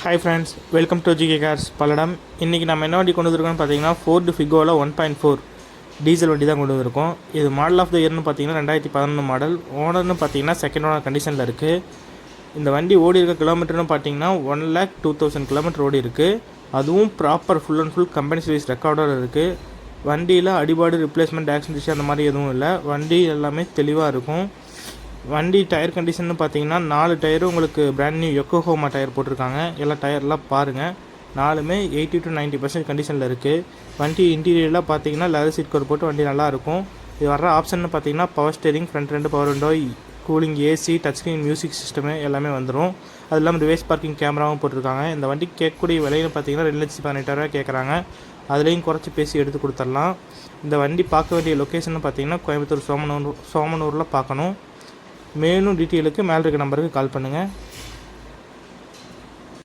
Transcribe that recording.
Hi friends, welcome to GK cars Palladam. இன்றைக்கி நம்ம என்ன வண்டி கொண்டு வந்திருக்கோம்னு பார்த்தீங்கன்னா ஃபோர்டு ஃபிகோவில் 1.4 டீசல் வண்டி தான் கொண்டு வந்திருக்கோம். இது மாடல் ஆஃப் த இயர்னு பார்த்தீங்கன்னா 2011 மாடல். ஓனர்னு பார்த்தீங்கன்னா செகண்ட் ஓனர் கண்டிஷனில் இருக்குது. இந்த வண்டி ஓடி இருக்க கிலோமீட்டர்னு பார்த்தீங்கன்னா 1,02,000 கிலோமீட்டர் ஓடி இருக்குது. அதுவும் proper full and full company service ரெக்கார்டோடு இருக்குது. வண்டியில் அடிபாடு ரிப்ளேஸ்மெண்ட் ஆக்சிடென்ட் அந்த மாதிரி எதுவும் இல்லை. வண்டி எல்லாமே தெளிவாக இருக்கும். வண்டி டயர் கண்டிஷன் பார்த்தீங்கன்னா 4 டயரும் உங்களுக்கு பிராண்ட் நியூ யோக்கோஹாமா டயர் போட்டிருக்காங்க. எல்லா டயர்லாம் பாருங்கள், 4மே 80 to 90% கண்டிஷனில் இருக்குது. வண்டி இன்டீரியர்லாம் பார்த்தீங்கன்னா லெதர் சீட் கவர் போட்டு வண்டி நல்லாயிருக்கும். இது வர்ற ஆப்ஷன் பார்த்தீங்கன்னா power steering, front 2 power window, cooling, AC, touch screen, music system எல்லாமே வந்துடும். அது இல்லாமல் ரிவேஸ் பார்க்கிங் கேமராவும் போட்டிருக்காங்க. இந்த வண்டி கேட்கக்கூடிய விலைன்னு பார்த்தீங்கன்னா 2,18,000 கேட்குறாங்க. அதுலேயும் குறைச்சி பேசி எடுத்து கொடுத்துடலாம். இந்த வண்டி பார்க்க வேண்டிய லொக்கேஷன் பார்த்தீங்கன்னா கோயம்புத்தூர் சோமனூரில் பார்க்கணும். மேலும் டீட்டெயிலுக்கு மேலே இருக்க நம்பருக்கு கால் பண்ணுங்கள்.